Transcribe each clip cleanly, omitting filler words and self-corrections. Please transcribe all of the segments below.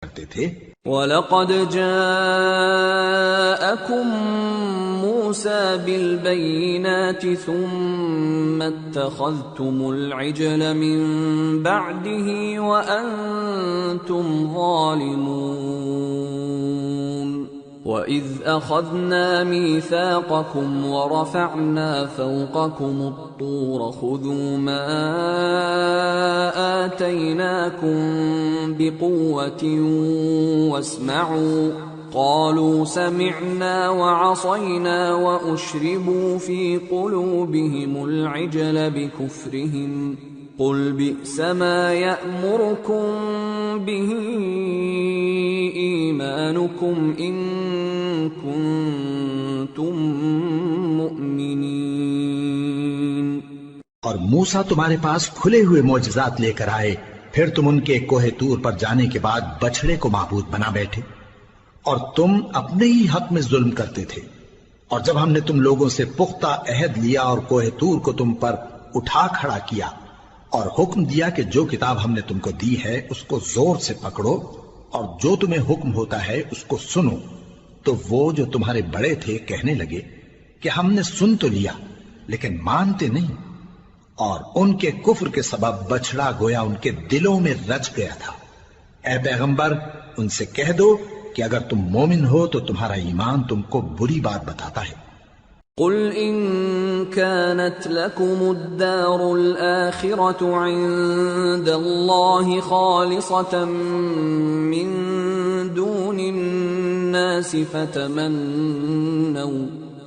کرتے تھے۔ وَلَقَدْ جَاءَكُم مُوسَى بِالْبَيِّنَاتِ ثُمَّ اتَّخَذْتُمُ الْعِجْلَ مِن بَعْدِهِ وَأَنْتُمْ ظَالِمُونَ وَإِذْ أَخَذْنَا مِيثَاقَكُمْ وَرَفَعْنَا فَوْقَكُمُ الطُّورَ خُذُوا مَا آتَيْنَاكُمْ بِقُوَّةٍ وَاسْمَعُوا قَالُوا سَمِعْنَا وَعَصَيْنَا وَأُشْرِبُوا فِي قُلُوبِهِمُ الْعِجْلَ بِكُفْرِهِمْ قُلْ بِئْسَ مَا يَأْمُرُكُمْ بِهِ إِيمَانُكُمْ إِن كُنتُم مُّؤْمِنِينَ۔ اور موسیٰ تمہارے پاس کھلے ہوئے معجزات لے کر آئے، پھر تم ان کے کوہ طور پر جانے کے بعد بچڑے کو معبود بنا بیٹھے، اور تم اپنے ہی حق میں ظلم کرتے تھے۔ اور جب ہم نے تم لوگوں سے پختہ عہد لیا اور کوہ طور کو تم پر اٹھا کھڑا کیا اور حکم دیا کہ جو کتاب ہم نے تم کو دی ہے اس کو زور سے پکڑو اور جو تمہیں حکم ہوتا ہے اس کو سنو، تو وہ جو تمہارے بڑے تھے کہنے لگے کہ ہم نے سن تو لیا لیکن مانتے نہیں، اور ان کے کفر کے سبب بچڑا گویا ان کے دلوں میں رچ گیا تھا۔ اے پیغمبر ان سے کہہ دو کہ اگر تم مومن ہو تو تمہارا ایمان تم کو بری بات بتاتا ہے۔ قل إن كانت لكم الدار الآخرة عند الله خالصة من دون الناس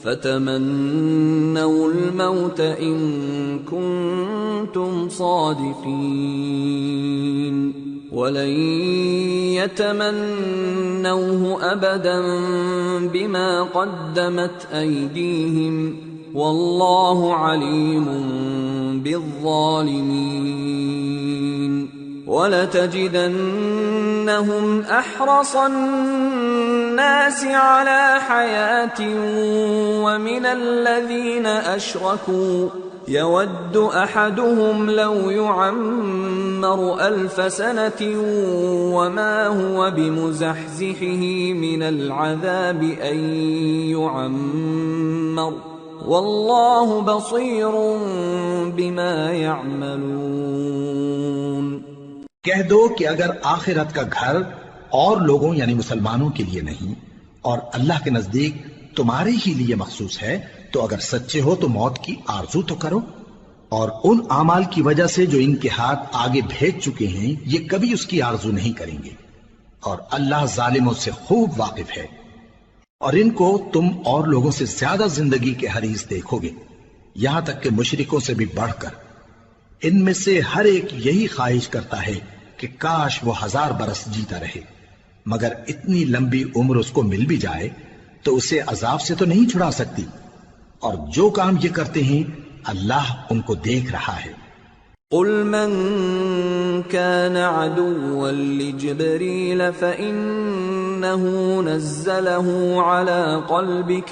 فتمنوا الموت إن كنتم صادقين ولن يتمنوه أبدا بما قدمت أيديهم والله عليم بالظالمين ولتجدنهم أحرص الناس على حياة ومن الذين أشركوا يود أحدهم لو يعمر 1000 سنة وما هو بمزحزحه من العذاب أن يعمر والله بصير بما يعملون۔ کہہ دو کہ اگر آخرت کا گھر اور لوگوں یعنی مسلمانوں کے لیے نہیں اور اللہ کے نزدیک تمہارے ہی لیے مخصوص ہے تو اگر سچے ہو تو موت کی آرزو تو کرو، اور ان اعمال کی وجہ سے جو ان کے ہاتھ آگے بھیج چکے ہیں یہ کبھی اس کی آرزو نہیں کریں گے، اور اللہ ظالموں سے خوب واقف ہے۔ اور ان کو تم اور لوگوں سے زیادہ زندگی کے حریص دیکھو گے، یہاں تک کہ مشرکوں سے بھی بڑھ کر۔ ان میں سے ہر ایک یہی خواہش کرتا ہے کہ کاش وہ 1000 برس جیتا رہے، مگر اتنی لمبی عمر اس کو مل بھی جائے تو اسے عذاب سے تو نہیں چھڑا سکتی، اور جو کام یہ کرتے ہیں اللہ ان کو دیکھ رہا ہے۔ قل من كان عدوا لجبريل فإنه نزله على قلبك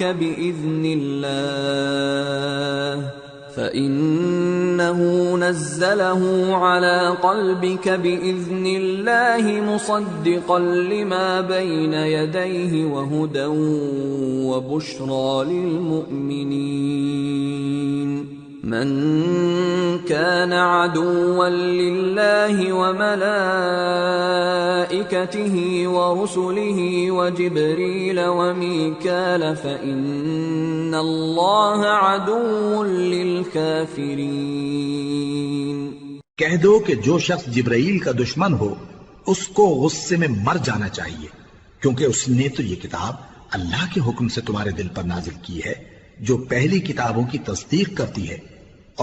بإذن الله مصدقا لما بين يديه وهدى وبشرى للمؤمنين من كان عدوا لله وملائكته ورسله وجبريل وميكال فإن الله عدو للكافرين۔ کہہ دو کہ جو شخص جبرائیل کا دشمن ہو اس کو غصے میں مر جانا چاہیے، کیونکہ اس نے تو یہ کتاب اللہ کے حکم سے تمہارے دل پر نازل کی ہے جو پہلی کتابوں کی تصدیق کرتی ہے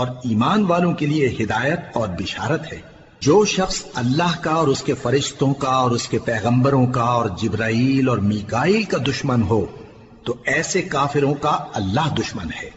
اور ایمان والوں کے لیے ہدایت اور بشارت ہے۔ جو شخص اللہ کا اور اس کے فرشتوں کا اور اس کے پیغمبروں کا اور جبرائیل اور میکائیل کا دشمن ہو تو ایسے کافروں کا اللہ دشمن ہے۔